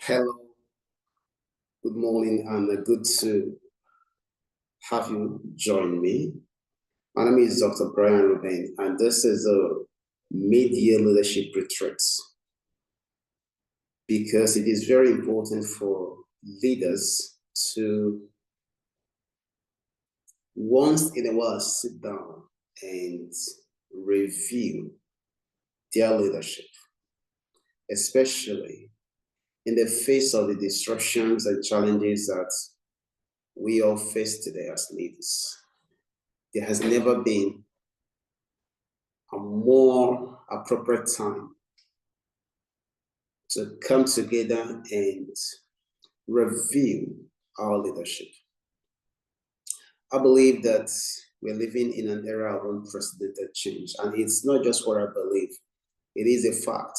Hello, good morning, and good to have you join me. My name is Dr. Brian Reuben, and this is a mid-year leadership retreat because it is very important for leaders to once in a while sit down and review their leadership, especially in the face of the disruptions and challenges that we all face today as leaders. There has never been a more appropriate time to come together and review our leadership. I believe that we're living in an era of unprecedented change, and it's not just what I believe, it is a fact.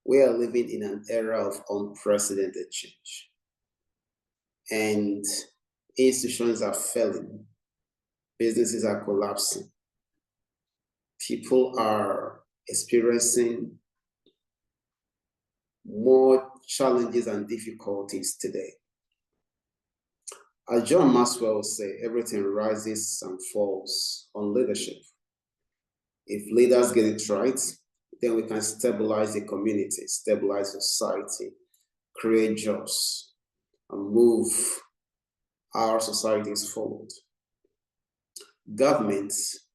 We are living in an era of unprecedented change, and institutions are failing, businesses are collapsing, people are experiencing more challenges and difficulties today. As John Maxwell would say, everything rises and falls on leadership. If leaders get it right, then we can stabilize the community, stabilize society, create jobs, and move our societies forward. Governments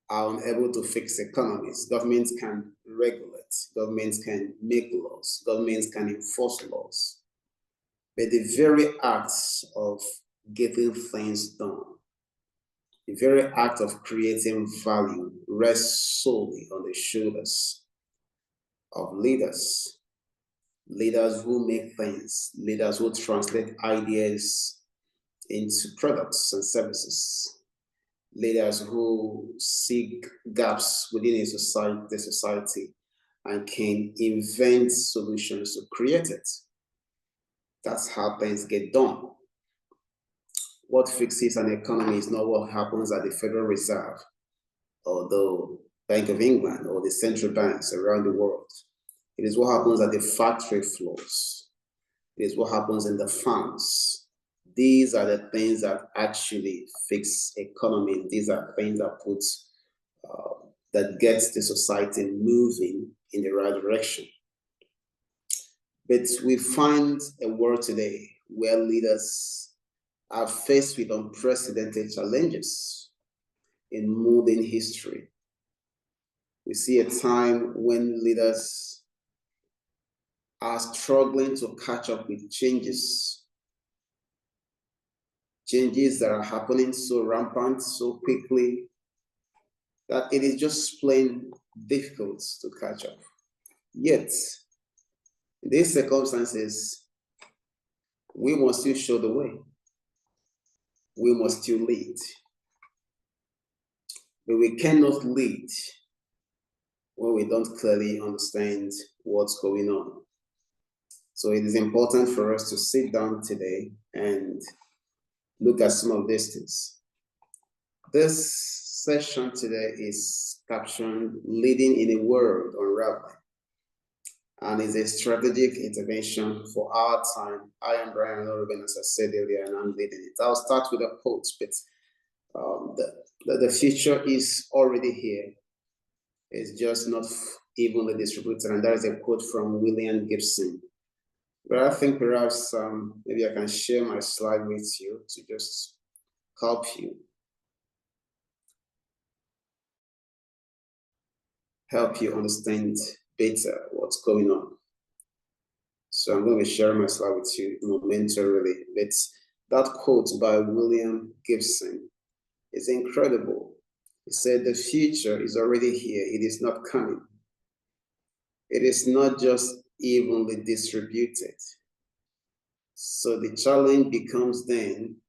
are unable to fix economies. Governments can regulate. Governments can make laws. Governments can enforce laws. But the very act of getting things done, the very act of creating value rests solely on the shoulders of leaders. Leaders who make things, leaders who translate ideas into products and services, leaders who seek gaps within the society and can invent solutions to create it. That's how things get done. What fixes an economy is not what happens at the Federal Reserve or the Bank of England or the central banks around the world. It is what happens at the factory floors. It is what happens in the farms. These are the things that actually fix economies. These are things that that gets the society moving in the right direction. But we find a world today where leaders are faced with unprecedented challenges in modern history. We see a time when leaders are struggling to catch up with changes that are happening so rampant, so quickly, that it is just plain difficult to catch up. Yet, in these circumstances, we must still show the way. We must still lead. But we cannot lead when we don't clearly understand what's going on. So it is important for us to sit down today and look at some of these things. This session today is captioned Leading in a World Unraveling, and is a strategic intervention for our time. I am Brian Reuben, as I said earlier, and I'm leading it. I'll start with a quote, but the future is already here. It's just not evenly distributed, and that is a quote from William Gibson. But I think perhaps maybe I can share my slide with you to just help you understand better what's going on. So I'm going to be sharing my slide with you momentarily. But that quote by William Gibson is incredible. He said, "The future is already here. It is not coming. It is not just evenly distributed." So the challenge becomes then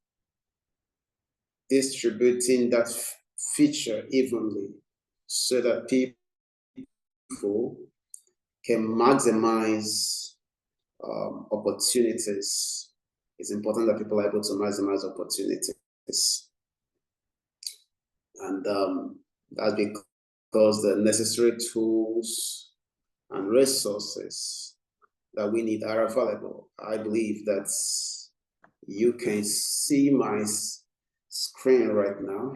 distributing that feature evenly so that people can maximize opportunities. It's important that people are able to maximize opportunities. And that's because the necessary tools and resources that we need are available. I believe that you can see my screen right now.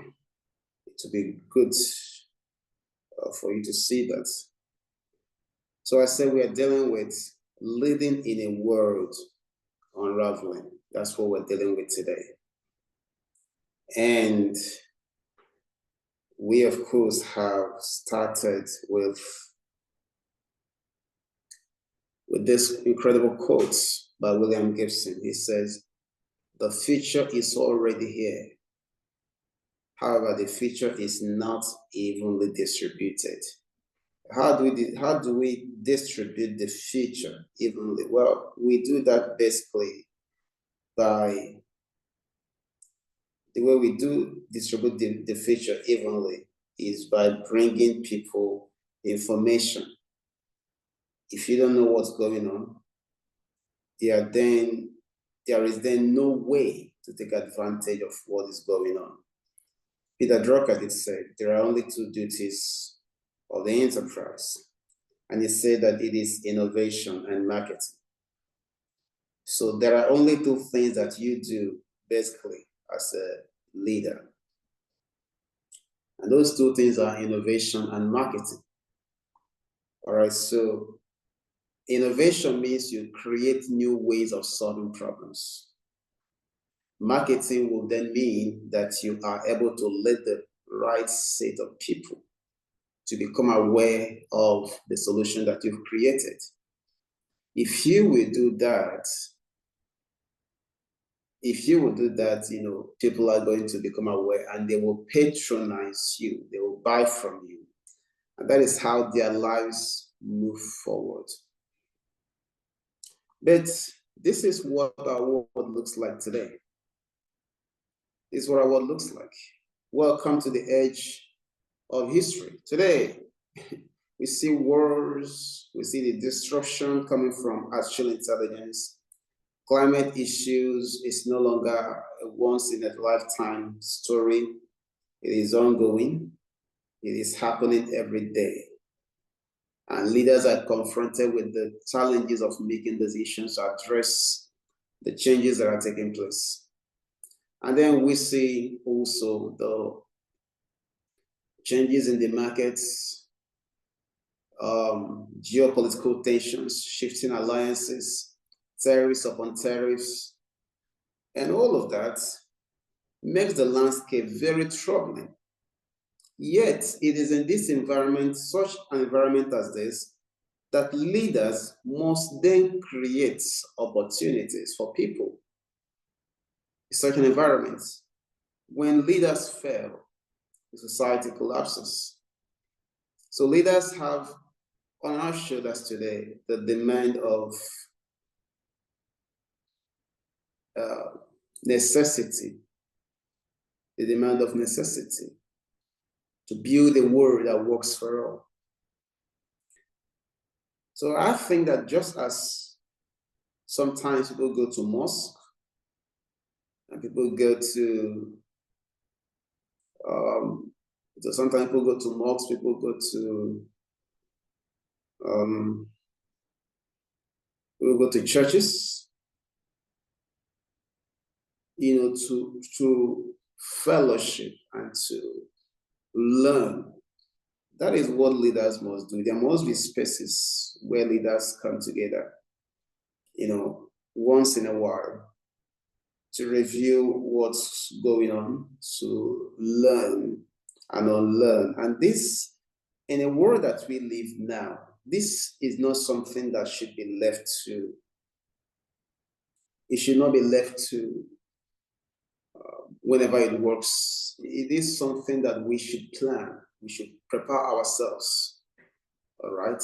It would be good for you to see that. So I said we are dealing with living in a world unraveling. That's what we're dealing with today. And we, of course, have started with this incredible quote by William Gibson. He says, "The future is already here. However, the future is not evenly distributed." How do we distribute the future evenly? Well, we do that basically by the way we do distribute the future evenly is by bringing people information. If you don't know what's going on, there is then no way to take advantage of what is going on. Peter Drucker did say there are only two duties of the enterprise, and he said that it is innovation and marketing. So there are only two things that you do basically as a leader, and those two things are innovation and marketing. All right, so innovation means you create new ways of solving problems. Marketing will then mean that you are able to lead the right set of people to become aware of the solution that you've created. If you will do that, people are going to become aware and they will patronize you, they will buy from you. And that is how their lives move forward. But this is what our world looks like today. This is what our world looks like. Welcome to the edge of history. Today, we see wars, we see the destruction coming from artificial intelligence. Climate issues is no longer a once-in-a-lifetime story. It is ongoing. It is happening every day. And leaders are confronted with the challenges of making decisions to address the changes that are taking place. And then we see also the changes in the markets, geopolitical tensions, shifting alliances, tariffs upon tariffs, and all of that makes the landscape very troubling. Yet, it is in this environment, such an environment as this, that leaders must then create opportunities for people. In such an environment, when leaders fail, the society collapses. So leaders have on our shoulders today the demand of necessity, the demand of necessity to build a world that works for all. So I think that just as sometimes people go to mosque and people go to, sometimes people go to mosques, people go to churches, to fellowship and to learn. That is what leaders must do. There must be spaces where leaders come together, once in a while to review what's going on, to learn and unlearn. And this, in a world that we live now, this is not something that should be left to, it should not be left to whenever it works. It is something that we should plan. We should prepare ourselves, all right?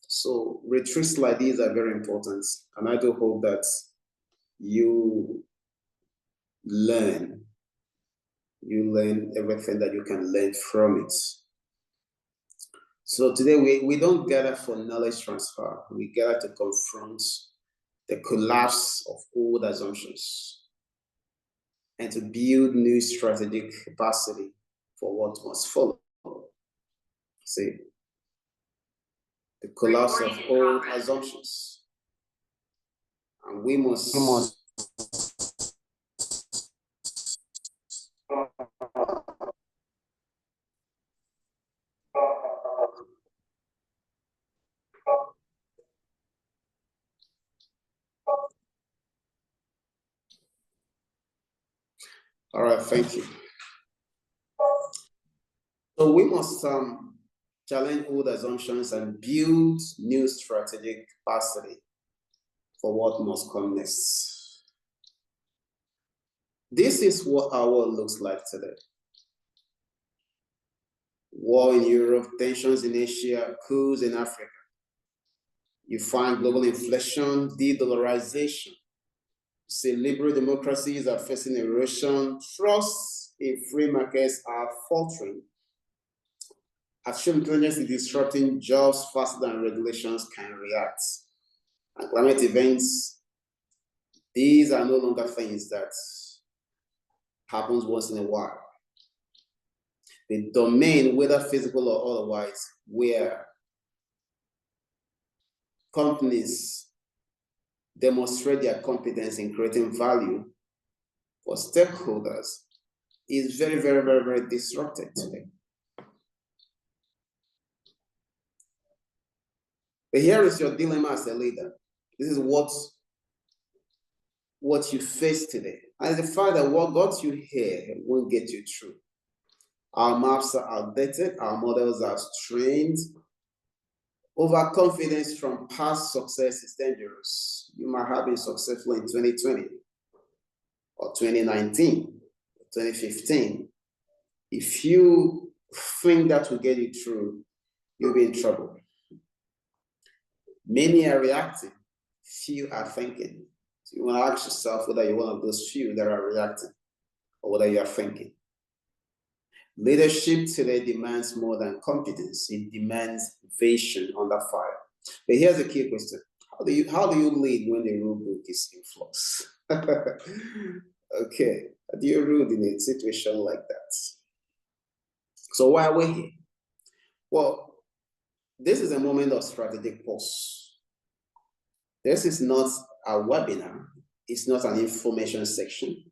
So retreats like these are very important. And I do hope that you learn everything that you can learn from it. So today we don't gather for knowledge transfer. We gather to confront the collapse of old assumptions and to build new strategic capacity for what must follow. See, the collapse of old assumptions And we must all right, thank you. So we must challenge old assumptions and build new strategic capacity for what must come next. This is what our world looks like today. War in Europe, tensions in Asia, coups in Africa. You find global inflation, de-dollarization. See, liberal democracies are facing erosion. Trust in free markets are faltering. Artificial intelligence is disrupting jobs faster than regulations can react. And climate events, these are no longer things that happens once in a while. The domain, whether physical or otherwise, where companies demonstrate their competence in creating value for stakeholders is very, very, very, very disrupted today. But here is your dilemma as a leader. This is what you face today. And the fact that what got you here won't get you through. Our maps are outdated, our models are strained. Overconfidence from past success is dangerous. You might have been successful in 2020 or 2019, 2015. If you think that will get you through, you'll be in trouble. Many are reacting, few are thinking. So you want to ask yourself whether you're one of those few that are reacting or whether you are thinking. Leadership today demands more than competence. It demands vision under fire. But here's the key question. How do you lead when the rule book is in flux? Okay, how do you rule in a situation like that? So why are we here? Well, this is a moment of strategic pause. This is not a webinar. It's not an information section.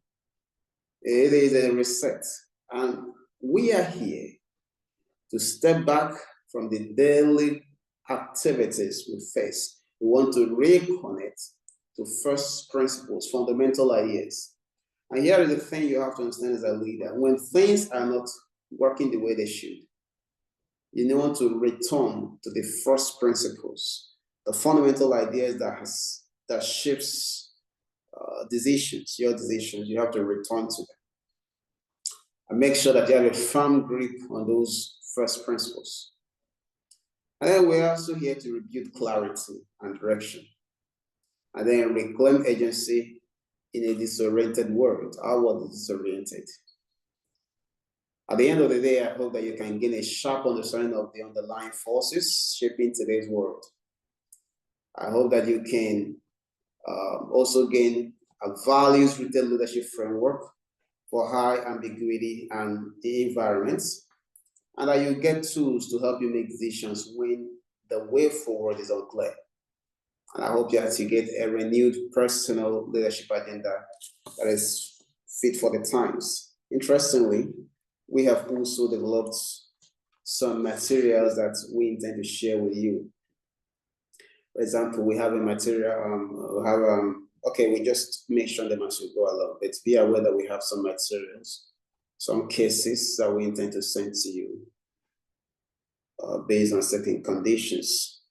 It is a reset. And we are here to step back from the daily activities we face. We want to reconnect to first principles, fundamental ideas. And here is the thing you have to understand as a leader. When things are not working the way they should, you want to return to the first principles, the fundamental ideas that shapes decisions, your decisions. You have to return to them. And make sure that you have a firm grip on those first principles. And then we're also here to rebuild clarity and direction. And then reclaim agency in a disoriented world. Our world is disoriented. At the end of the day, I hope that you can gain a sharp understanding of the underlying forces shaping today's world. I hope that you can also gain a values-rooted leadership framework for high ambiguity and the environments, and that you get tools to help you make decisions when the way forward is unclear. And I hope that you get a renewed personal leadership agenda that is fit for the times. Interestingly, we have also developed some materials that we intend to share with you. For example, we have a material, we just mentioned them as we go along, but be aware that we have some materials, some cases that we intend to send to you based on certain conditions.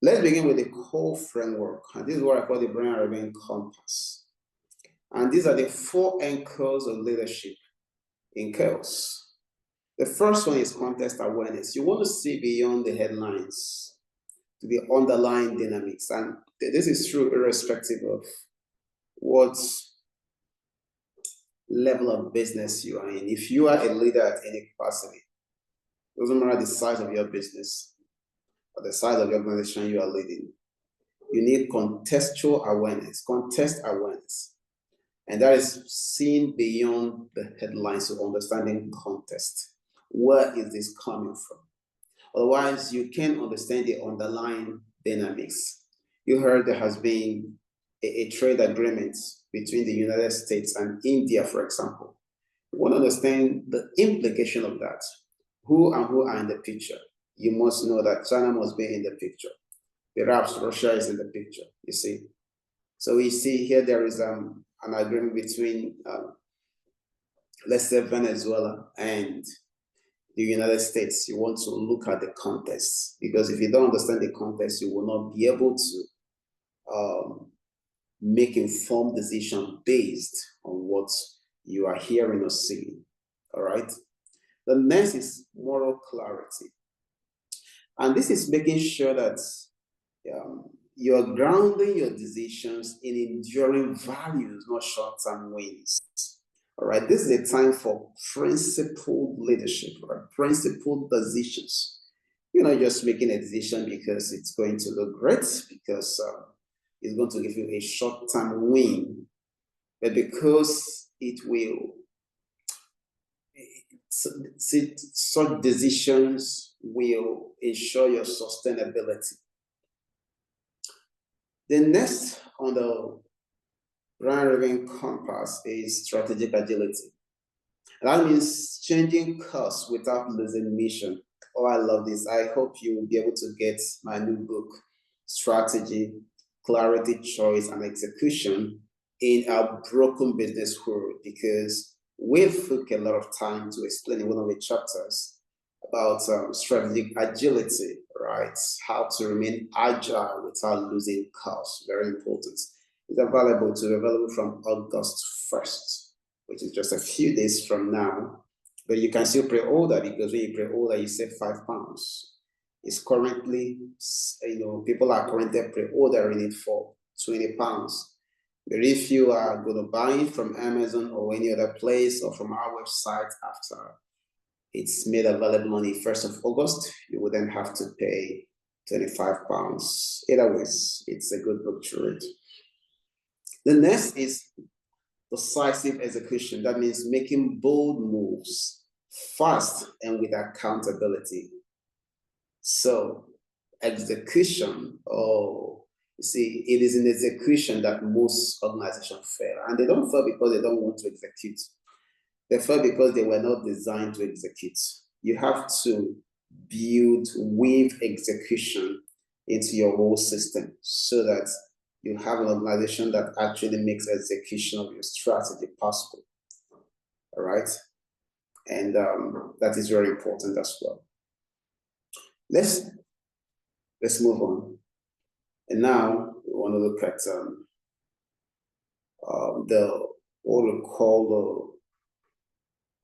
Let's begin with the core framework. And this is what I call the Reuben Compass. And these are the 4 anchors of leadership in chaos. The first one is context awareness. You want to see beyond the headlines to the underlying dynamics. And this is true irrespective of what level of business you are in. If you are a leader at any capacity, it doesn't matter the size of your business or the size of the organization you are leading, you need contextual awareness, context awareness. And that is seen beyond the headlines of understanding context. Where is this coming from? Otherwise, you can't understand the underlying dynamics. You heard there has been a trade agreement between the United States and India, for example, you want to understand the implication of that. Who and who are in the picture? You must know that China must be in the picture. Perhaps Russia is in the picture, you see. So we see here there is an agreement between, let's say, Venezuela and the United States. You want to look at the context, because if you don't understand the context, you will not be able to make informed decision based on what you are hearing or seeing. All right. The next is moral clarity. And this is making sure that you're grounding your decisions in enduring values, not short-term wins. All right. This is a time for principled leadership, right? Principled decisions. You're not just making a decision because it's going to look great, because it's going to give you a short-term win, but because it will, such decisions will ensure your sustainability. The next on the Reuben Compass is strategic agility. That means changing course without losing mission. Oh, I love this. I hope you will be able to get my new book, Strategy, Clarity, Choice, and Execution in a Broken Business World, because we took a lot of time to explain in one of the chapters about strategic agility, right? How to remain agile without losing course. Very important. It's available from August 1st, which is just a few days from now. But you can still pre-order, because when you pre-order, you save £5. It's currently, people are currently pre-ordering it for £20. But if you are going to buy it from Amazon or any other place, or from our website after it's made available on the 1st of August, you will then have to pay £25. Either ways, it's a good book to read. The next is decisive execution. That means making bold moves fast and with accountability. So execution, you see, it is in execution that most organizations fail. And they don't fail because they don't want to execute. They fail because they were not designed to execute. You have to weave execution into your whole system, so that you have an organization that actually makes execution of your strategy possible. All right. And that is very important as well. Let's move on. And now we want to look at what we call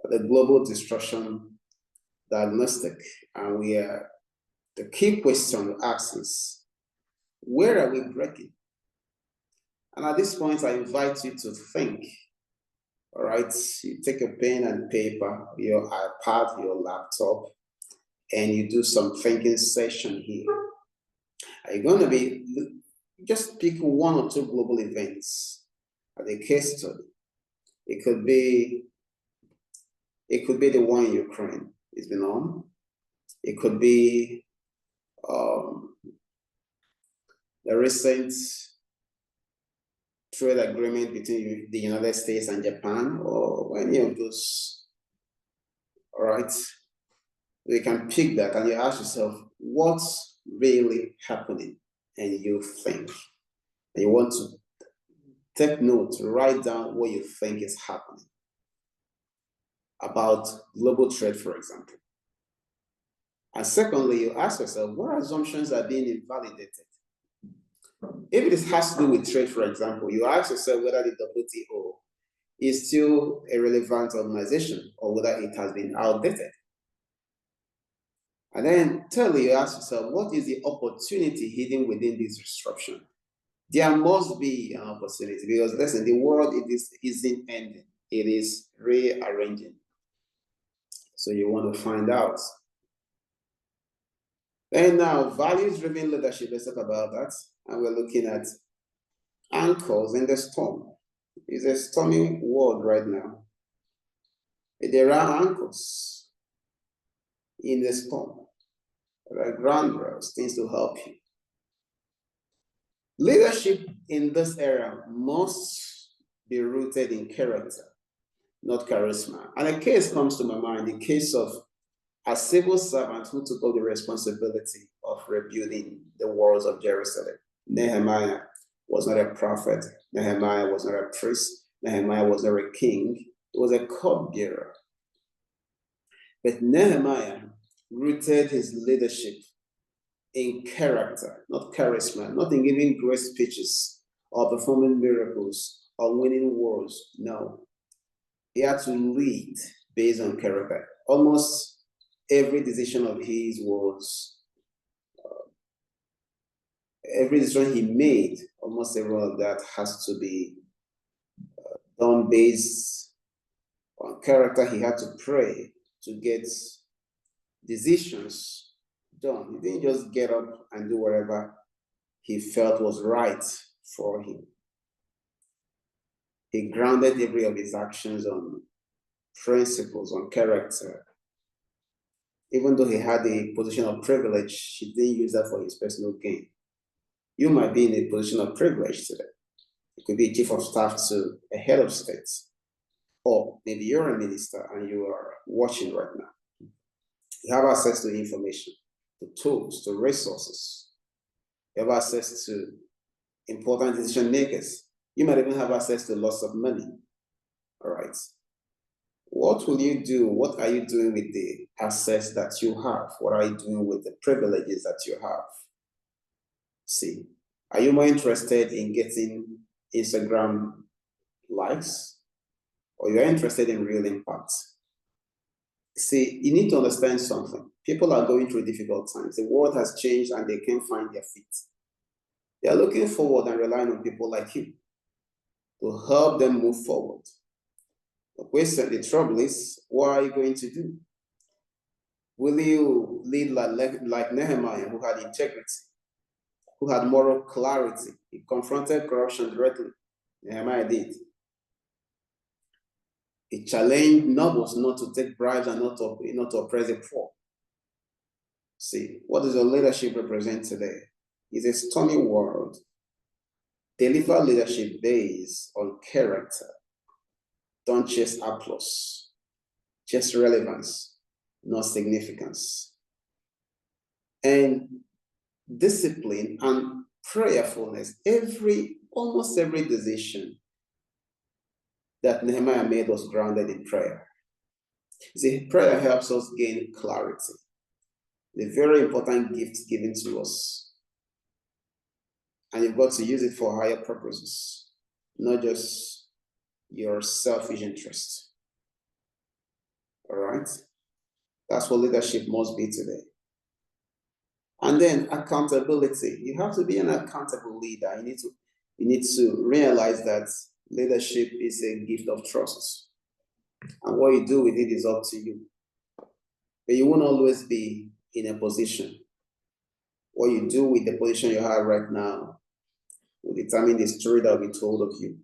the global destruction diagnostic. And the key question to ask is, where are we breaking? And at this point, I invite you to think. All right, you take a pen and paper, your iPad, your laptop, and you do some thinking session here. Are you going to just pick one or two global events as a case study? It could be the one in Ukraine. It's been on. It could be the recent trade agreement between the United States and Japan, or any of those. All right. You can pick that and you ask yourself, what's really happening? And you think. And you want to take note, write down what you think is happening about global trade, for example. And secondly, you ask yourself, what assumptions are being invalidated? If it has to do with trade, for example, you ask yourself whether the WTO is still a relevant organization or whether it has been outdated. And then thirdly, you ask yourself, what is the opportunity hidden within this disruption? There must be an opportunity, because listen, the world isn't ending, it is rearranging. So you want to find out. And now, values-driven leadership, let's talk about that. And we're looking at anchors in the storm. It's a stormy world right now. There are anchors in the storm. There are ground rails, things to help you. Leadership in this era must be rooted in character, not charisma. And a case comes to my mind, the case of a civil servant who took up the responsibility of rebuilding the walls of Jerusalem. Nehemiah was not a prophet. Nehemiah was not a priest. Nehemiah was not a king. He was a cupbearer. But Nehemiah rooted his leadership in character, not charisma, not in giving great speeches or performing miracles or winning wars. No. He had to lead based on character. Almost every decision of his was, every decision he made, almost every of that has to be done based on character. He had to pray to get decisions done. He didn't just get up and do whatever he felt was right for him. He grounded every of his actions on principles, on character. Even though he had a position of privilege, he didn't use that for his personal gain. You might be in a position of privilege today. You could be a chief of staff to a head of state, or maybe you're a minister and you are watching right now. You have access to information, to tools, to resources. You have access to important decision makers. You might even have access to lots of money. All right. What will you do? What are you doing with the access that you have? What are you doing with the privileges that you have? See, are you more interested in getting Instagram likes, or you're interested in real impact? See, you need to understand something. People are going through difficult times. The world has changed and they can't find their feet. They are looking forward and relying on people like you to help them move forward. The question, the trouble is, what are you going to do? Will you lead like Nehemiah, who had integrity, who had moral clarity? He confronted corruption directly. Nehemiah did. He challenged nobles not to take bribes and not to oppress the poor. See, what does your leadership represent today? It's a stormy world. Deliver leadership based on character. Don't chase applause. Chase relevance, not significance. And discipline and prayerfulness. Almost every decision that Nehemiah made was grounded in prayer. See, prayer helps us gain clarity. The very important gift given to us. And you've got to use it for higher purposes, not just your selfish interest. All right? That's what leadership must be today. And then accountability. You have to be an accountable leader. You need to realize that leadership is a gift of trust. And what you do with it is up to you. But you won't always be in a position. What you do with the position you have right now will determine the story that will be told of you.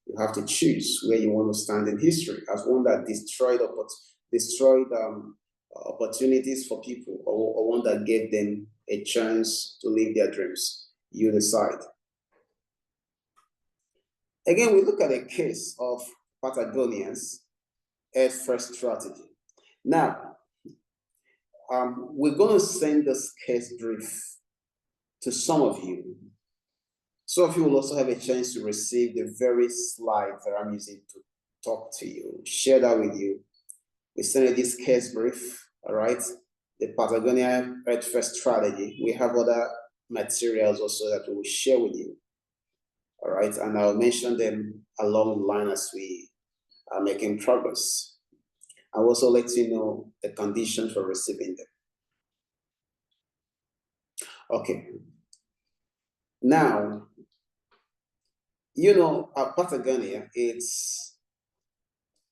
You have to choose where you want to stand in history as one that destroyed opportunities for people, or one that gave them a chance to live their dreams. You decide. Again, we look at a case of Patagonians as first strategy. Now, we're going to send this case brief to some of you. Some of you will also have a chance to receive the very slides that I'm using to talk to you, share that with you. We send you this case brief, all right? The Patagonia Earth First strategy. We have other materials also that we will share with you, all right? And I'll mention them along the line as we are making progress. I'll also let you know the conditions for receiving them. Okay. Now, Patagonia, it's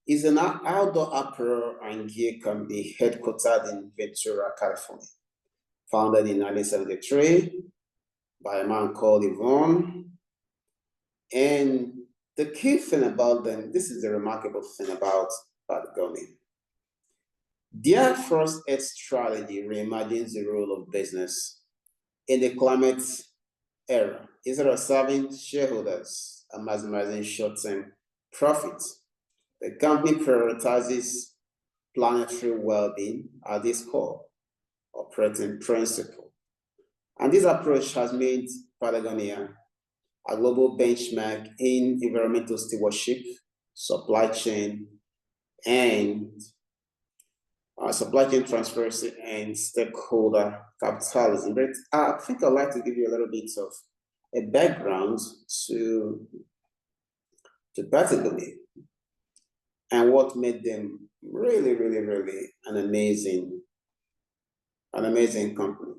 an outdoor apparel and gear company headquartered in Ventura, California. Founded in 1973 by a man called Yvonne. And the key thing about them, this is the remarkable thing about Patagonia. Their first Earth strategy reimagines the role of business in the climate era. Instead of serving shareholders and maximizing short-term profits, the company prioritizes planetary well-being at its core operating principle. And this approach has made Patagonia a global benchmark in environmental stewardship, supply chain, and supply chain transparency and stakeholder capitalism. But I think I'd like to give you a little bit of a background to Patagonia and what made them really, really, really an amazing company.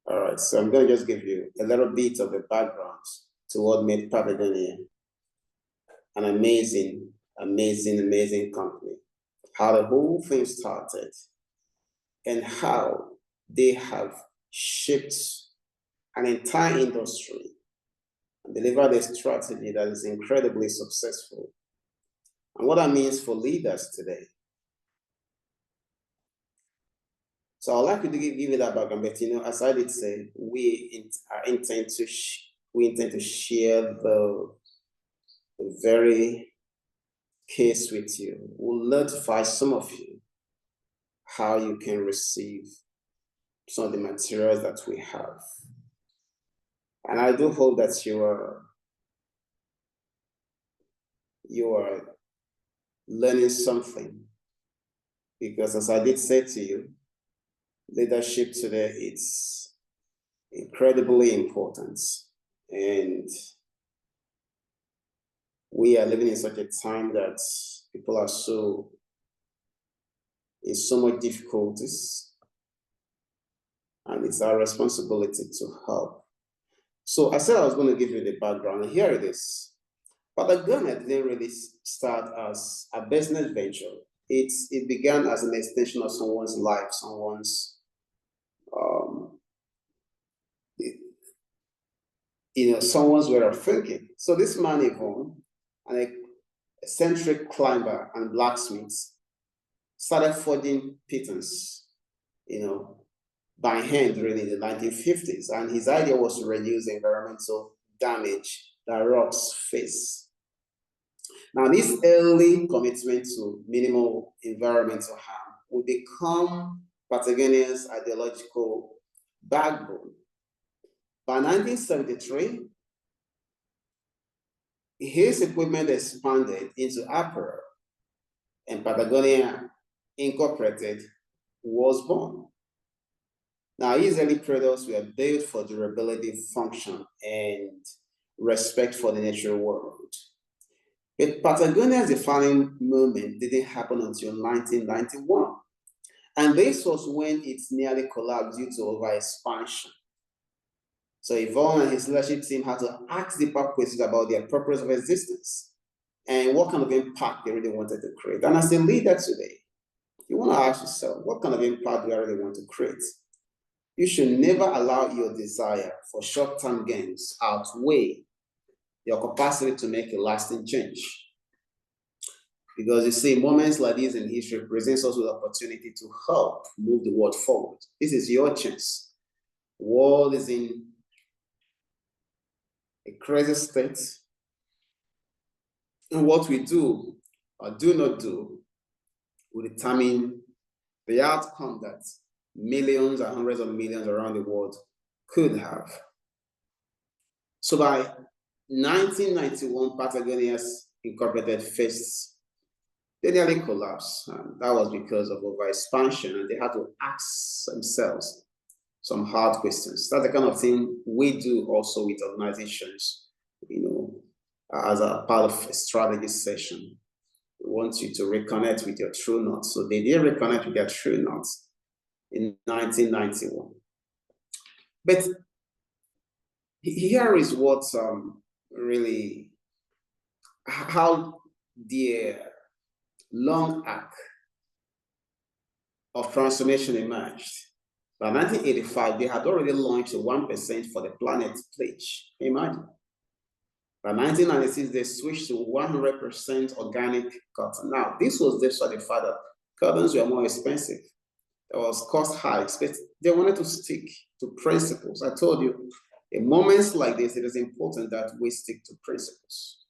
All right, so I'm going to just give you a little bit of a background to what made Patagonia an amazing company, how the whole thing started, and how they have shaped an entire industry and delivered a strategy that is incredibly successful, and what that means for leaders today. So I'd like you to give you that background, but as I did say, we intend to share the very case with you. We'll notify some of you how you can receive some of the materials that we have. And I do hope that you are learning something, because as I did say to you, leadership today is incredibly important, and we are living in such a time that people are in so much difficulties, and it's our responsibility to help. So I said I was going to give you the background, and here it is. Patagonia didn't really start as a business venture. It began as an extension of someone's life, someone's someone's way of thinking. So this man, Yvonne, an eccentric climber and blacksmith, started forging pitons, by hand really in the 1950s. And his idea was to reduce the environmental damage that rocks face. Now, this early commitment to minimal environmental harm would become Patagonia's ideological backbone. By 1973, his equipment expanded into apparel, and Patagonia Incorporated was born. Now, his early products were built for durability, function, and respect for the natural world. But Patagonia's defining moment didn't happen until 1991. And this was when it nearly collapsed due to overexpansion. So Yvonne and his leadership team had to ask deeper questions about their purpose of existence and what kind of impact they really wanted to create. And as a leader today, you want to ask yourself, what kind of impact do I really want to create? You should never allow your desire for short-term gains outweigh your capacity to make a lasting change. Because you see, moments like this in history presents us with opportunity to help move the world forward. This is your chance. The world is in a crazy state. And what we do or do not do will determine the outcome that millions and hundreds of millions around the world could have. So by 1991, Patagonia's Incorporated faced, they nearly collapsed. And that was because of overexpansion, and they had to ask themselves some hard questions. That's the kind of thing we do also with organizations, as a part of a strategy session. We want you to reconnect with your true north. So they did reconnect with their true north in 1991. But here is what really, how their long arc of transformation emerged. By 1985, they had already launched a 1% for the planet pledge. Imagine. By 1996, they switched to 100% organic cotton. Now, this was despite the fact that cottons were more expensive. There was cost hikes, but they wanted to stick to principles. I told you, in moments like this, it is important that we stick to principles,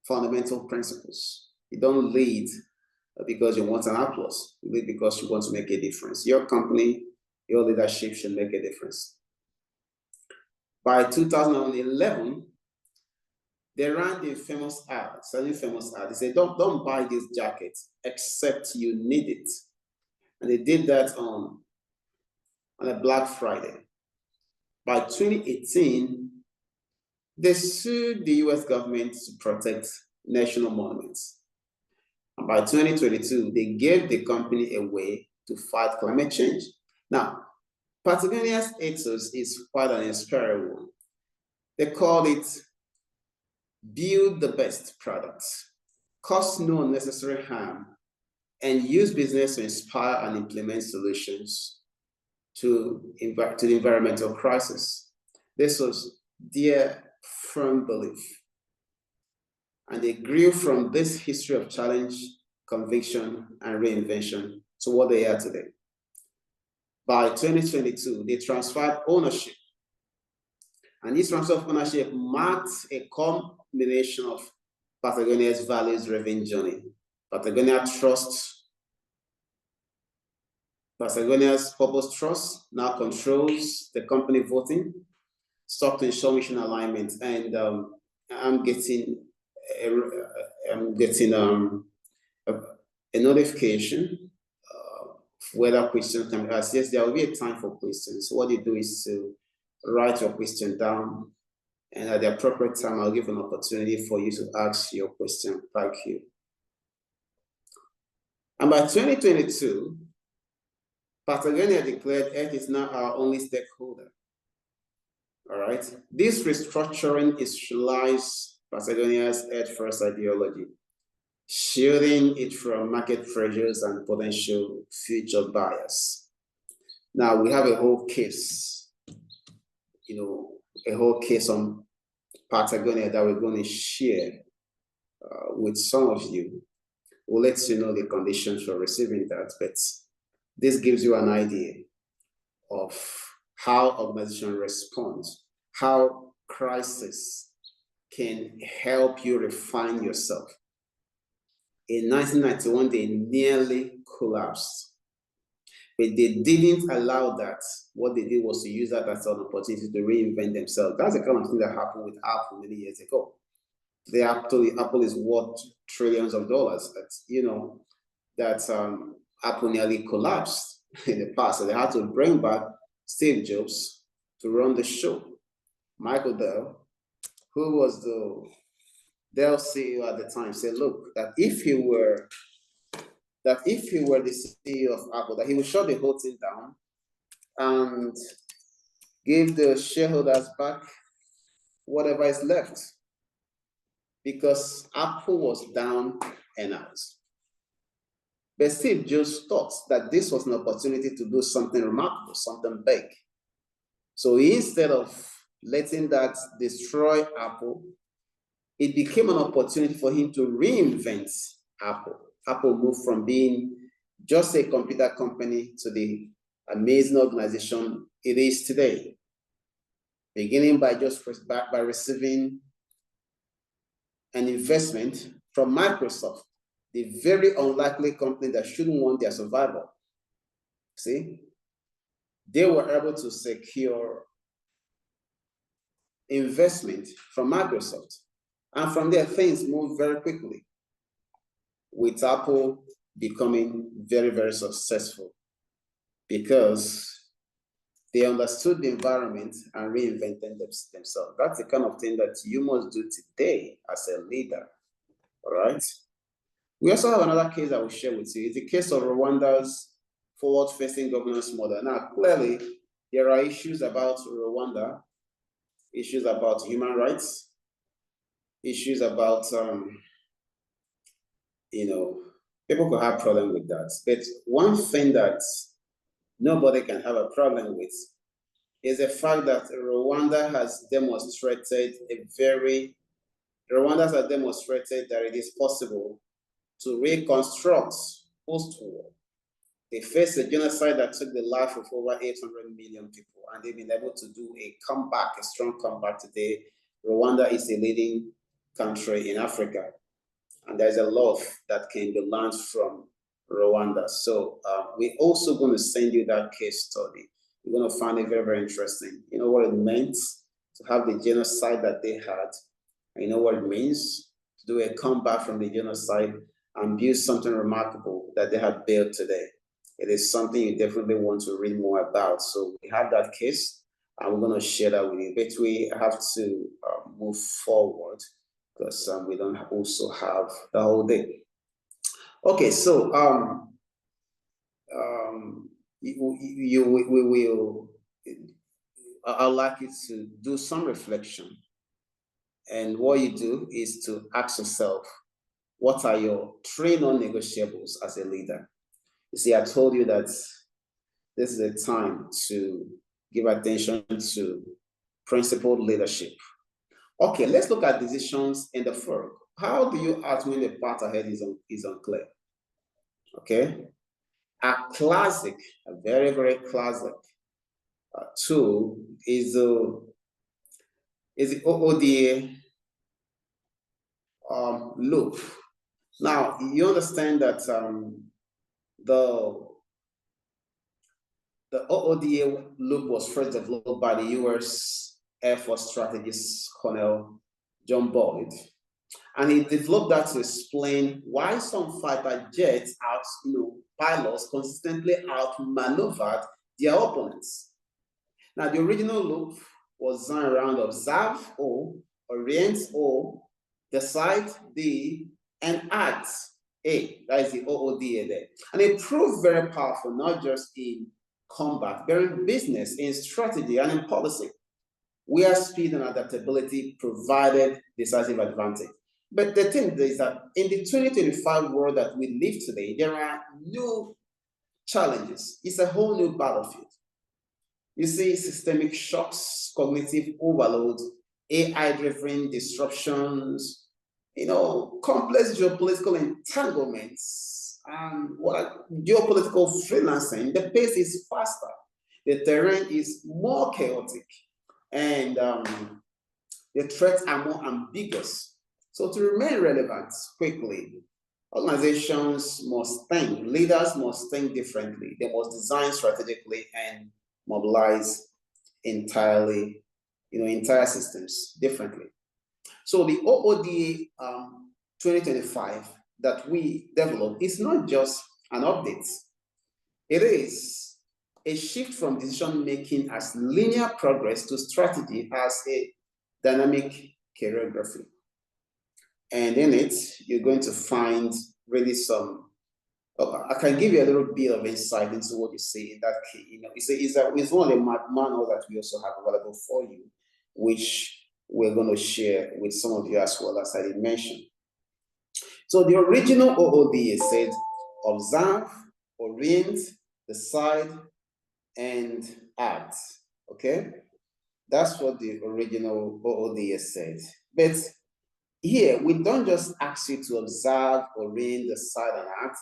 fundamental principles. You don't lead because you want an applause. You lead because you want to make a difference. Your company, your leadership should make a difference. By 2011, they ran a famous ad, selling famous ad. They said, don't buy this jacket except you need it. And they did that on a Black Friday. By 2018, they sued the US government to protect national monuments. And by 2022, they gave the company a way to fight climate change. Now, Patagonia's ethos is quite an inspiring one. They called it build the best products, cause no unnecessary harm, and use business to inspire and implement solutions to the environmental crisis. This was their firm belief. And they grew from this history of challenge, conviction, and reinvention to what they are today. By 2022, they transferred ownership. And this transfer of ownership marked a combination of Patagonia's values-driven journey. Patagonia's purpose trust now controls the company voting, stock to ensure mission alignment, and I'm getting a notification whether questions can be asked. Yes, there will be a time for questions. So what you do is to write your question down, and at the appropriate time, I'll give an opportunity for you to ask your question. Thank you. And by 2022, Patagonia declared Earth is now our only stakeholder. All right. This restructuring institutionalized Patagonia's Earth First ideology, shielding it from market pressures and potential future buyers. Now we have a whole case, a whole case on Patagonia that we're going to share with some of you. We'll let you know the conditions for receiving that, but this gives you an idea of how organizations respond, how crisis can help you refine yourself. In 1991, they nearly collapsed, but they didn't allow that. What they did was to use that as an opportunity to reinvent themselves. That's the kind of thing that happened with Apple many years ago. Apple is worth trillions of dollars. Apple nearly collapsed in the past. So they had to bring back Steve Jobs to run the show. Michael Dell, who was the Dell CEO at the time, said, look, that if he were the CEO of Apple, that he would shut the whole thing down and give the shareholders back whatever is left, because Apple was down and out. But Steve Jobs thought that this was an opportunity to do something remarkable, something big. So instead of letting that destroy Apple, it became an opportunity for him to reinvent Apple. Apple moved from being just a computer company to the amazing organization it is today, beginning by receiving an investment from Microsoft, the very unlikely company that shouldn't want their survival. See, they were able to secure investment from Microsoft. And from there, things moved very quickly, with Apple becoming very, very successful because they understood the environment and reinvented themselves. That's the kind of thing that you must do today as a leader, all right? We also have another case I will share with you. It's the case of Rwanda's forward-facing governance model. Now, clearly, there are issues about Rwanda, issues about human rights, issues about, people could have problem with that. But one thing that nobody can have a problem with is the fact that Rwanda has demonstrated that it is possible to reconstruct post-war. They faced a genocide that took the life of over 800 million people, and they've been able to do a comeback, a strong comeback today. Rwanda is a leading country in Africa, and there's a lot that can be learned from Rwanda. So we're also going to send you that case study. You're going to find it very, very interesting. You know what it meant to have the genocide that they had, and you know what it means to do a comeback from the genocide and build something remarkable that they have built today. It is something you definitely want to read more about. So we have that case, and we're going to share that with you. But we have to move forward because we don't also have the whole day. Okay, so we will. I'd like you to do some reflection, and what you do is to ask yourself, what are your 3 non-negotiables as a leader? You see, I told you that this is a time to give attention to principled leadership. Okay, let's look at decisions in the fog. How do you act when the path ahead is unclear? Okay, a classic, a very, very classic tool is the OODA loop. Now, you understand that the OODA loop was first developed by the US Air Force strategist Colonel John Boyd, and he developed that to explain why some fighter jets pilots consistently outmaneuvered their opponents. Now, the original loop was designed around observe O, orient O, decide D, and act A. That is the OODA there. And it proved very powerful, not just in combat, but in business, in strategy, and in policy, where speed and adaptability provided decisive advantage. But the thing is that in the 2025 world that we live today, there are new challenges. It's a whole new battlefield. You see systemic shocks, cognitive overload, AI-driven disruptions, complex geopolitical entanglements, and geopolitical freelancing. The pace is faster, the terrain is more chaotic, and the threats are more ambiguous. So to remain relevant quickly, organizations must think, leaders must think differently. They must design strategically and mobilize entire systems differently. So the OODA 2025 that we developed is not just an update. It is a shift from decision-making as linear progress to strategy as a dynamic choreography. And in it, you're going to find really I can give you a little bit of insight into what you see in that key. It's one of the manuals that we also have available for you, which we're going to share with some of you as well, as I did mention. So the original OODA said, observe, orient, decide, and act. Okay? That's what the original OODA said. But here, we don't just ask you to observe, orient, decide, and act.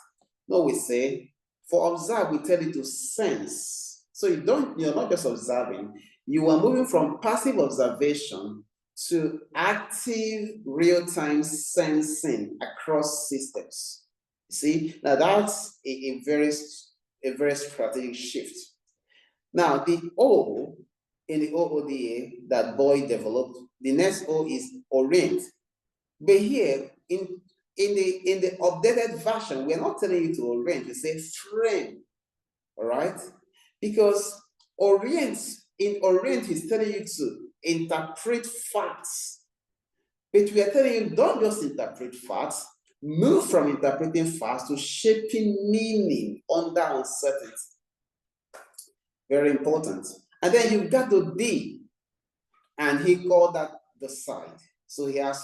No, we say, for observe, we tell you to sense. So you're not just observing, you are moving from passive observation to active real-time sensing across systems. See, now that's a very strategic shift. Now, the O in the OODA that Boyd developed, the next O is orient. But here, in the updated version, we're not telling you to orient, we say frame, all right? Because orient is telling you to interpret facts. But we are telling you, don't just interpret facts, move from interpreting facts to shaping meaning under uncertainty. Very important. And then you've got the D, and he called that the side. So he has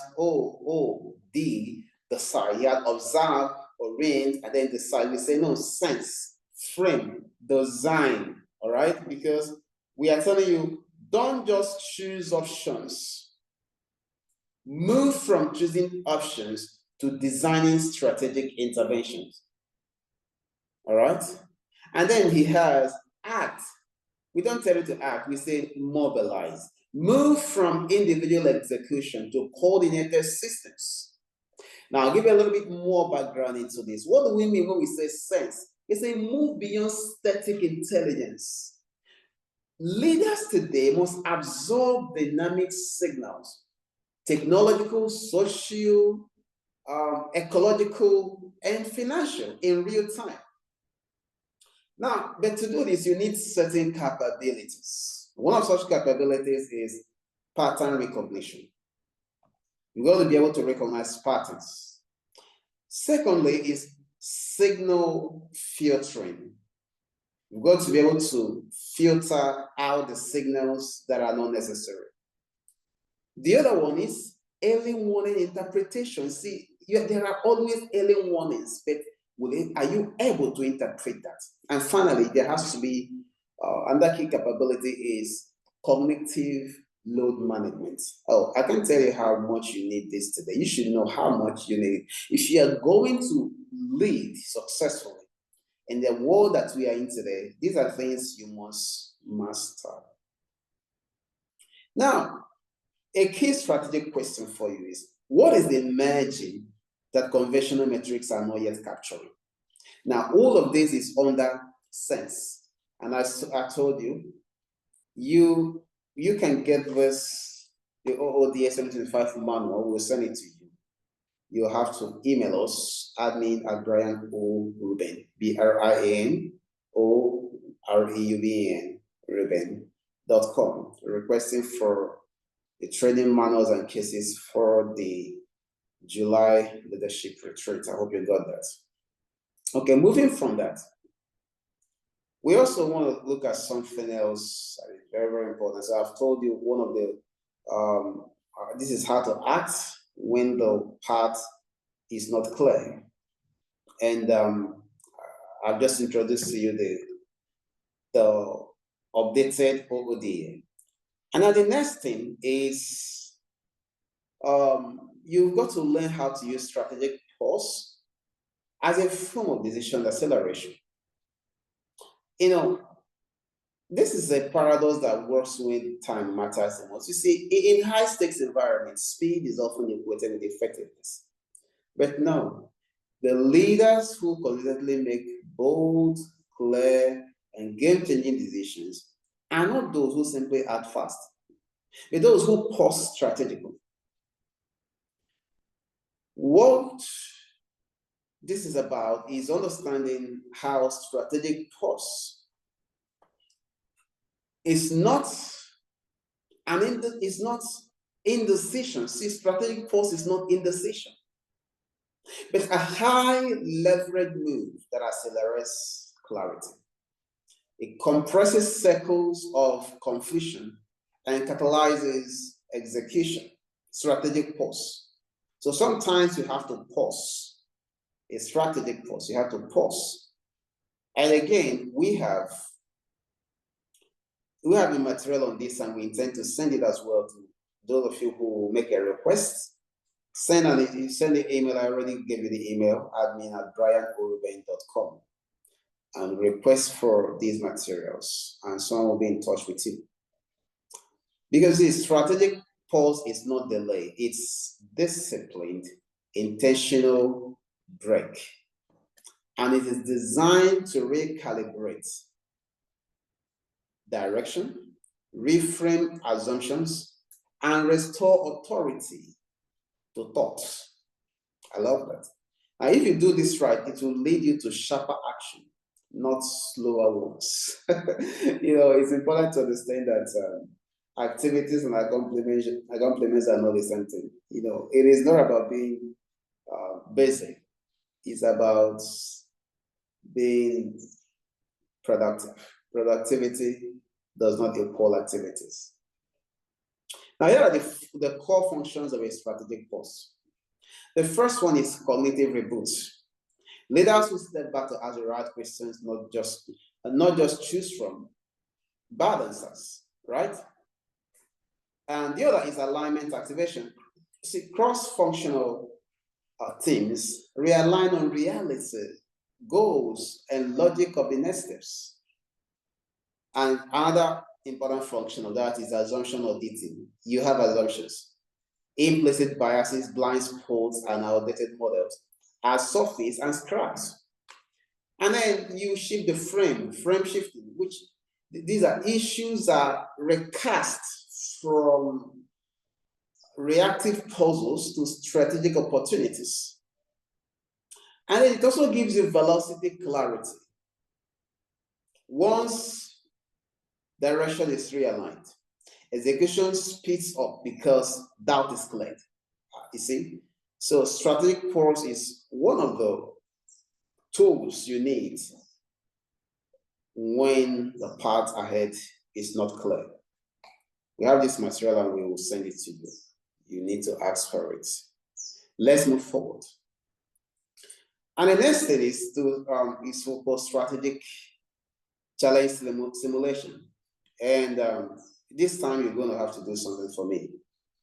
D, the side. He had observe, orient, and then decide. We say no, sense, frame, design, all right? Because we are telling you, don't just choose options. Move from choosing options to designing strategic interventions, all right? And then he has act. We don't tell you to act, we say mobilize. Move from individual execution to coordinated systems. Now, I'll give you a little bit more background into this. What do we mean when we say sense? It's a move beyond static intelligence. Leaders today must absorb dynamic signals, technological, social, ecological, and financial in real time. Now, but to do this, you need certain capabilities. One of such capabilities is pattern recognition. You've got to be able to recognize patterns. Secondly is signal filtering. You've got to be able to filter out the signals that are not necessary. The other one is early warning interpretation. See, there are always early warnings, but are you able to interpret that? And finally, there has to be another key capability is cognitive load management. Oh, I can tell you how much you need this today. You should know how much you need. If you are going to lead successfully in the world that we are in today, these are things you must master. Now, a key strategic question for you is, what is the margin that conventional metrics are not yet capturing? Now, all of this is under sense. And as I told you, you can get this, the OODS 2025 manual, we'll send it to you. You'll have to email us, admin@BrianOReuben, BrianOReuben, Reuben.com, requesting for the training manuals and cases for the July leadership retreat. I hope you got that. Okay, moving from that, we also want to look at something else that is very, very important. So I've told you one of the, this is how to act when the path is not clear. And I've just introduced to you the updated OODA. And now the next thing is you've got to learn how to use strategic pause as a form of decision acceleration. You know, this is a paradox that works when time matters the most. You see, in high-stakes environments, speed is often equated with effectiveness. But no, the leaders who consistently make bold, clear, and game-changing decisions are not those who simply act fast, but those who pause strategically. What this is about is understanding how strategic pause is not indecision. See, strategic pause is not indecision, but a high leverage move that accelerates clarity. It compresses cycles of confusion and catalyzes execution. Strategic pause. So sometimes you have to pause. A strategic pause. You have to pause. And again, we have the material on this, and we intend to send it as well to those of you who make a request. Send the email. I already gave you the email, admin@BrianOReuben.com, and request for these materials, and someone will be in touch with you. Because the strategic pause is not delay, it's disciplined, intentional break. And it is designed to recalibrate direction, reframe assumptions, and restore authority to thoughts. I love that. Now, if you do this right, it will lead you to sharper action, not slower ones. It's important to understand that activities and accomplishments are not the same thing. It is not about being basic. It's about being productive. Productivity does not equal activities. Now, here are the core functions of a strategic pause. The first one is cognitive reboot. Leaders who step back to ask the right questions, not just choose from bad answers, right? And the other is alignment activation. See, cross-functional teams realign on reality goals and logic of the next steps. And another important function of that is assumption auditing. You have assumptions. Implicit biases, blind spots, and outdated models are surface and scraps. And then you shift the frame shifting, which these are issues that recast from reactive puzzles to strategic opportunities. And it also gives you velocity clarity. Once direction is realigned, execution speeds up because doubt is cleared. You see? So strategic pause is one of the tools you need when the path ahead is not clear. We have this material and we will send it to you. You need to ask for it. Let's move forward. And the next thing is for strategic challenge simulation. And this time you're going to have to do something for me.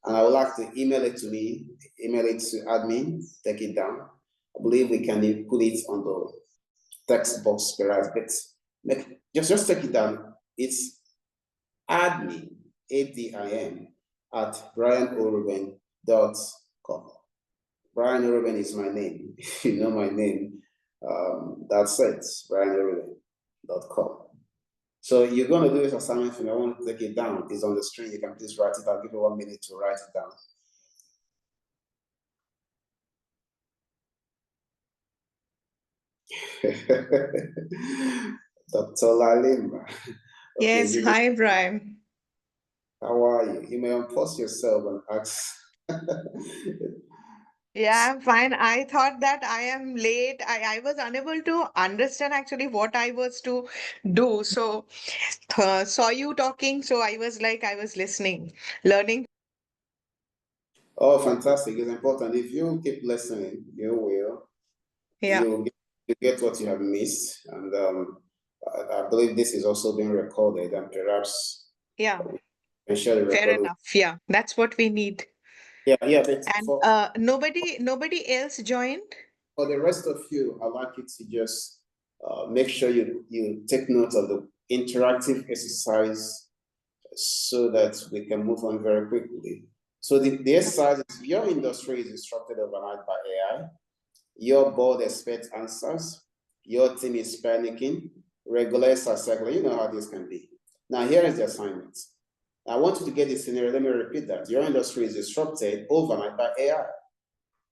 And I would like to email it to me, email it to admin, take it down. I believe we can put it on the text box, perhaps, but just take it down. It's admin, ADIN, at brianoreuben.com. Brian Reuben is my name. If you know my name, that's it, brianoreuben.com. So you're going to do this assignment for me. I want to take it down. It's on the screen. You can please write it. I'll give you 1 minute to write it down. Dr. Lalimba. Okay, Yes, hi, Brian. how are you? You may unpause yourself and ask. Yeah, I'm fine. I thought that I am late. I was unable to understand actually what I was to do. So, saw you talking. So I was like, I was listening, learning. Oh, fantastic. It's important. If you keep listening, you will. Yeah, You get what you have missed. And I believe this is also being recorded, and perhaps yeah, we can share the fair recording. enough. Yeah, that's what we need. Yeah, but And nobody else joined. for the rest of you, I'd like you to just make sure you take note of the interactive exercise so that we can move on very quickly. So the exercise is your industry is instructed overnight by AI. Your board expects answers. Your team is panicking. Regulars are circling. You know how this can be. Now, here is the assignment. I want you to get this scenario. Let me repeat that. Your industry is disrupted overnight by AI.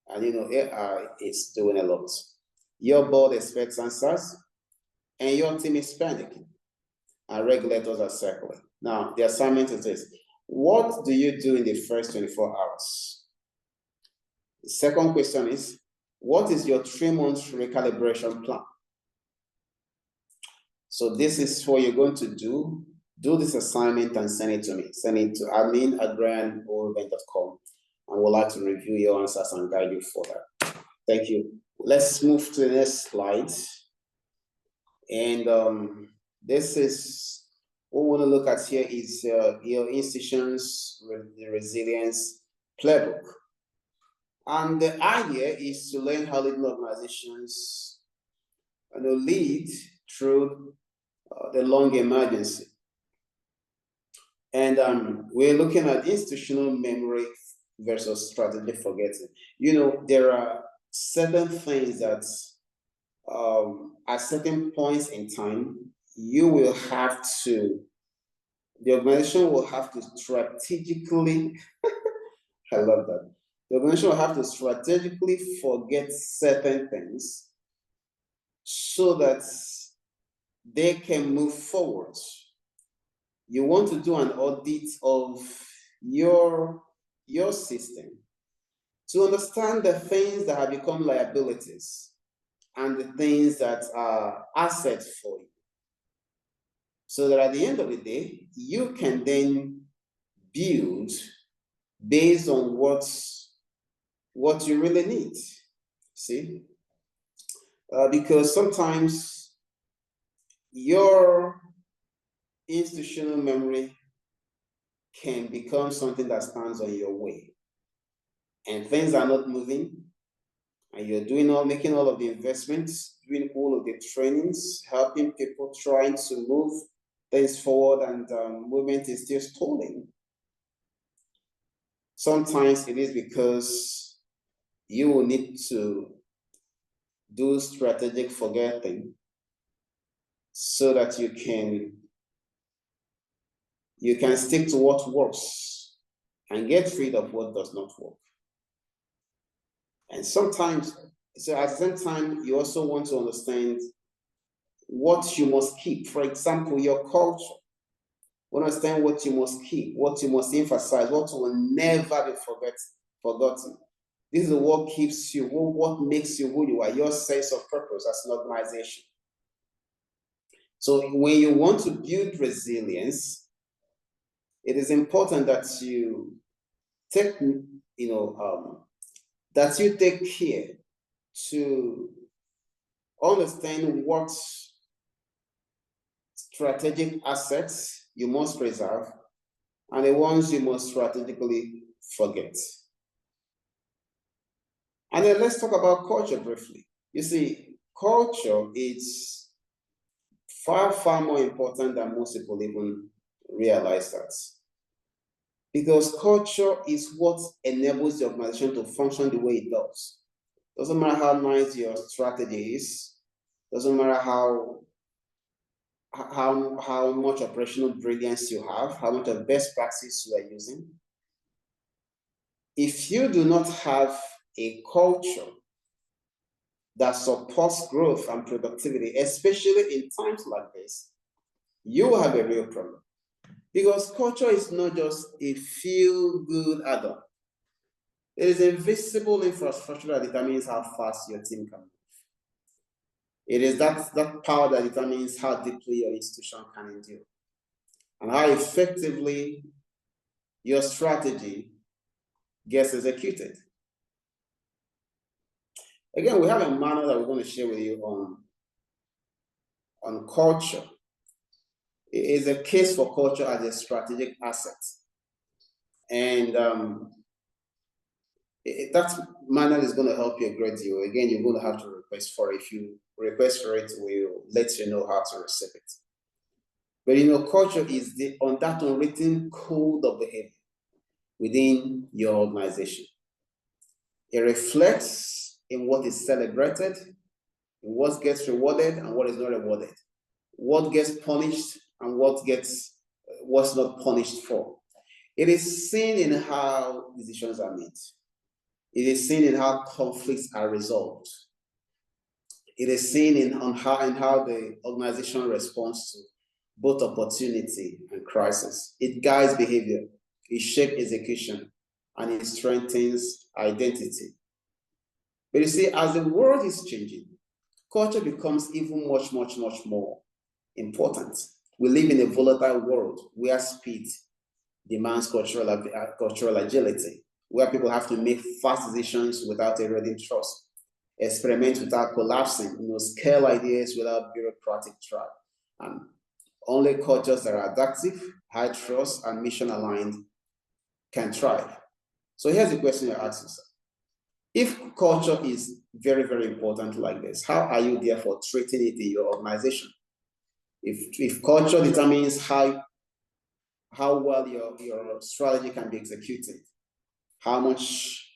And you know, AI is doing a lot. Your board expects answers, and your team is panicking. And regulators are circling. Now, the assignment is this. What do you do in the first 24 hours? The second question is, what is your 3-month recalibration plan? So this is what you're going to do. Do this assignment and send it to me. Send it to admin@brianoreuben.com, and we'd like to review your answers and guide you further. Thank you. Let's move to the next slide. And this is what we want to look at here is your institution's resilience playbook. And the idea is to learn how leading organizations lead through the long emergency. And we're looking at institutional memory versus strategic forgetting. You know, there are certain things that at certain points in time, the organization will have to strategically, I love that. The organization will have to strategically forget certain things so that they can move forward. You want to do an audit of your system to understand the things that have become liabilities and the things that are assets for you. So that at the end of the day, you can then build based on what you really need. See? Because sometimes your institutional memory can become something that stands on your way, and things are not moving, and you're making all of the investments, doing all of the trainings, helping people, trying to move things forward, and movement is still stalling. Sometimes it is because you will need to do strategic forgetting so that you can stick to what works and get rid of what does not work. And sometimes, so at the same time, you also want to understand what you must keep. For example, your culture. Understand what you must keep, what you must emphasize, what will never be forgotten. This is what keeps you, what makes you who you are, your sense of purpose as an organization. So when you want to build resilience, it is important that you take, that you take care to understand what strategic assets you must preserve and the ones you must strategically forget. And then let's talk about culture briefly. You see, culture is far, far more important than most people even realize that. Because culture is what enables the organization to function the way it does. Doesn't matter how nice your strategy is, doesn't matter how much operational brilliance you have, how much of best practice you are using. If you do not have a culture that supports growth and productivity, especially in times like this, you will have a real problem. Because culture is not just a feel-good add-on. It is a visible infrastructure that determines how fast your team can move. It is that power that determines how deeply your institution can endure and how effectively your strategy gets executed. Again, we have a manual that we're going to share with you on culture. It is a case for culture as a strategic asset. And that manual is going to help you a great deal. Again, you're going to have to request for it. If you request for it, we'll let you know how to receive it. But culture is the unwritten code of behavior within your organization. It reflects in what is celebrated, in what gets rewarded and what is not rewarded, what gets punished and what's not punished for. It is seen in how decisions are made. It is seen in how conflicts are resolved. It is seen in how the organization responds to both opportunity and crisis. It guides behavior, it shapes execution, and it strengthens identity. But you see, as the world is changing, culture becomes even much, much, much more important. We live in a volatile world where speed demands cultural agility, where people have to make fast decisions without eroding trust, experiment without collapsing, scale ideas without bureaucratic trap. And only cultures that are adaptive, high trust, and mission aligned can thrive. So here's the question you ask yourself. If culture is very, very important like this, how are you therefore treating it in your organization? If culture determines how well your strategy can be executed, how much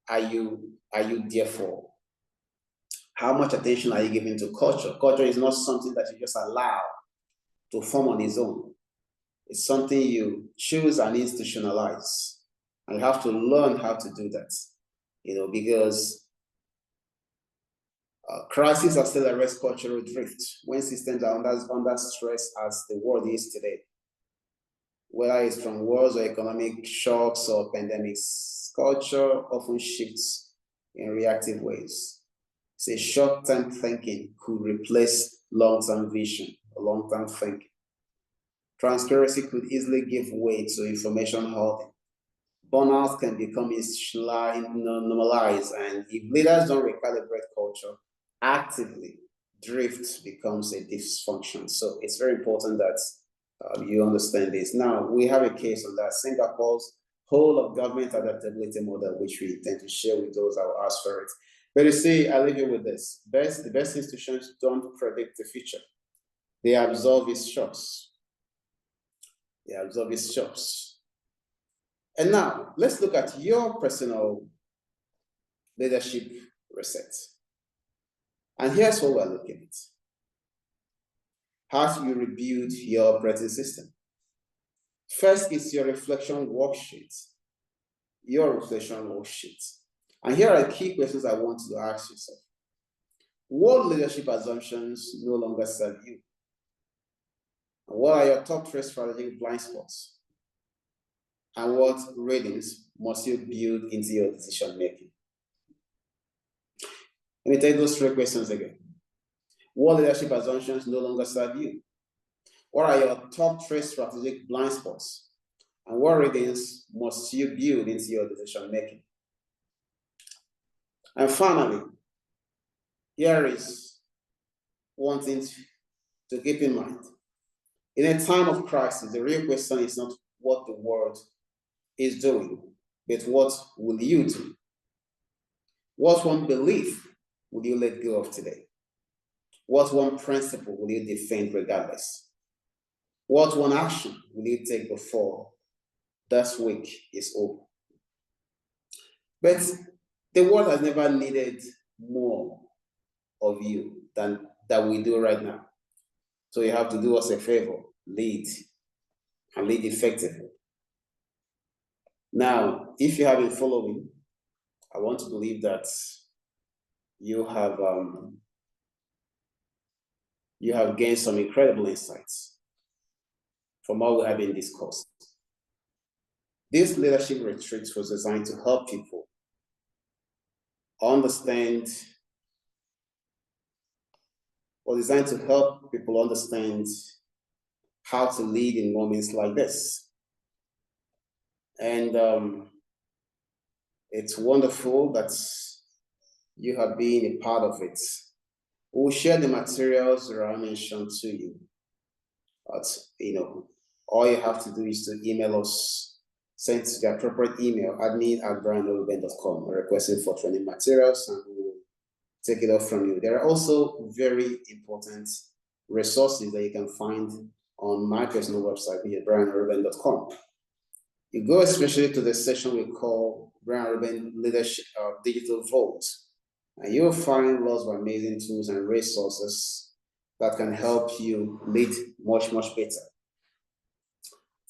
are you therefore? How much attention are you giving to culture? Culture is not something that you just allow to form on its own. It's something you choose and institutionalize. And you have to learn how to do that, because crises accelerate cultural drift when systems are under stress as the world is today. Whether it's from wars or economic shocks or pandemics, culture often shifts in reactive ways. Say short-term thinking could replace long-term vision or long-term thinking. Transparency could easily give way to information hoarding. Burnout can become normalized, and if leaders don't recalibrate culture actively, drift becomes a dysfunction. So it's very important that you understand this. Now, we have a case on that. Singapore's whole of government adaptability model, which we intend to share with those that will ask for it. But you see, I leave you with this. The best institutions don't predict the future. They absorb its shocks. They absorb its shocks. And now, let's look at your personal leadership reset. And here's what we're looking at. How do you rebuild your operating system? First is your reflection worksheet. Your reflection worksheet. And here are key questions I want you to ask yourself. What leadership assumptions no longer serve you? And what are your top 3 strategic blind spots? And what ratings must you build into your decision making? Let me take those 3 questions again. What leadership assumptions no longer serve you? What are your top 3 strategic blind spots? And what ratings must you build into your decision making? And finally, here is one thing to keep in mind. In a time of crisis, the real question is not what the world is doing, but what will you do? What one belief will you let go of today? What one principle will you defend regardless? What one action will you take before this week is over? But the world has never needed more of you than that we do right now. So you have to do us a favor, lead, and lead effectively. Now, if you have been following, I want to believe that you have gained some incredible insights from what we have been discussed. This leadership retreat was designed to help people understand how to lead in moments like this. And it's wonderful that you have been a part of it. We'll share the materials that I mentioned to you. But, all you have to do is to email us, send to the appropriate email, admin@brianreuben.com, requesting for training materials, and we will take it off from you. There are also very important resources that you can find on my personal website, brianreuben.com. You go especially to the section we call Brian Reuben Leadership Digital Vault, and you'll find lots of amazing tools and resources that can help you lead much, much better.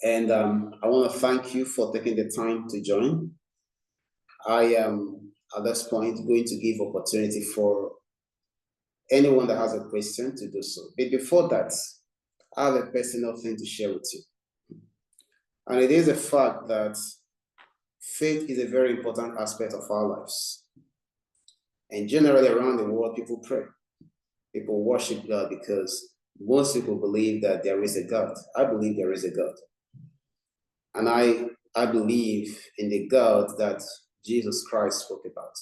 And I want to thank you for taking the time to join. I am, at this point, going to give opportunity for anyone that has a question to do so. But before that, I have a personal thing to share with you. And it is a fact that faith is a very important aspect of our lives. And generally around the world, people pray. People worship God because most people believe that there is a God. I believe there is a God. And I believe in the God that Jesus Christ spoke about.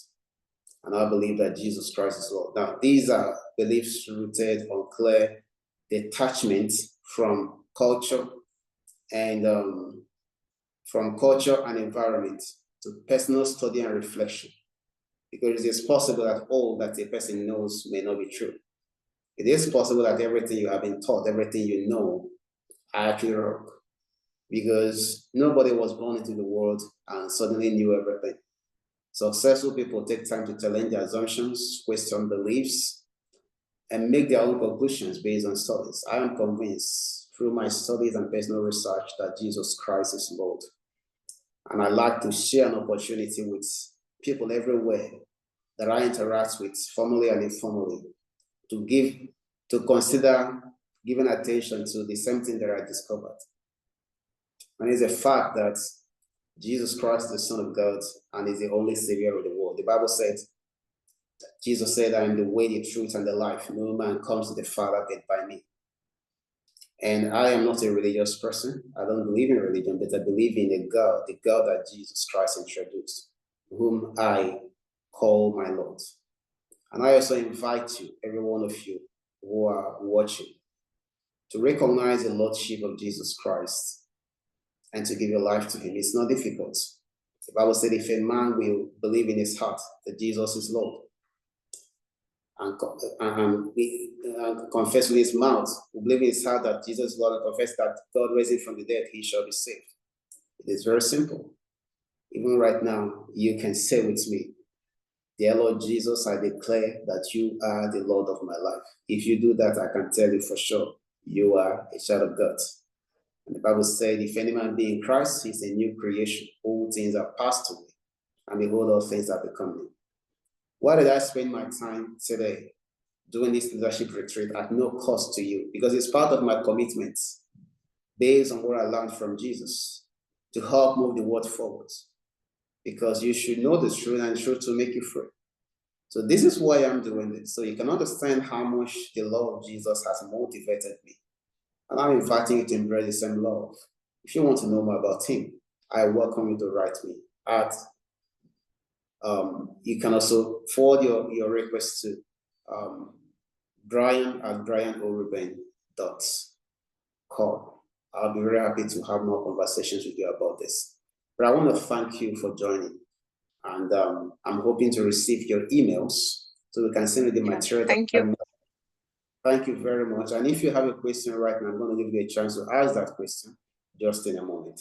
And I believe that Jesus Christ is Lord. Now, these are beliefs rooted on clear detachment from culture and environment to personal study and reflection. Because it is possible that all that a person knows may not be true. It is possible that everything you have been taught, everything you know, are actually wrong. Because nobody was born into the world and suddenly knew everything. Successful people take time to challenge their assumptions, question beliefs, and make their own conclusions based on studies. I am convinced through my studies and personal research that Jesus Christ is Lord. And I like to share an opportunity with people everywhere that I interact with, formally and informally, to consider giving attention to the same thing that I discovered. And it's a fact that Jesus Christ is the Son of God and is the only Savior of the world. The Bible says, Jesus said, I am the way, the truth, and the life. No man comes to the Father but by me. And I am not a religious person. I don't believe in religion, but I believe in the God that Jesus Christ introduced, whom I call my Lord. And I also invite you, every one of you who are watching, to recognize the Lordship of Jesus Christ and to give your life to him. It's not difficult. The Bible said if a man will believe in his heart that Jesus is Lord and confess with his mouth, who believe in his heart that Jesus is Lord, and confess that God raised him from the dead, he shall be saved. It is very simple. Even right now, you can say with me, dear Lord Jesus, I declare that you are the Lord of my life. If you do that, I can tell you for sure, you are a child of God. And the Bible said, if any man be in Christ, he's a new creation. All things are passed away, and behold, all things are become new. Why did I spend my time today doing this leadership retreat at no cost to you? Because it's part of my commitment based on what I learned from Jesus to help move the world forward. Because you should know the truth, and the truth to make you free. So this is why I'm doing this. So you can understand how much the love of Jesus has motivated me. And I'm inviting you to embrace the same love. If you want to know more about him, I welcome you to write me at you can also forward your request to brian@brianoreuben.com. I'll be very happy to have more conversations with you about this. But I want to thank you for joining. And I'm hoping to receive your emails so we can send you the material. Thank you. Thank you very much. And if you have a question right now, I'm going to give you a chance to ask that question just in a moment.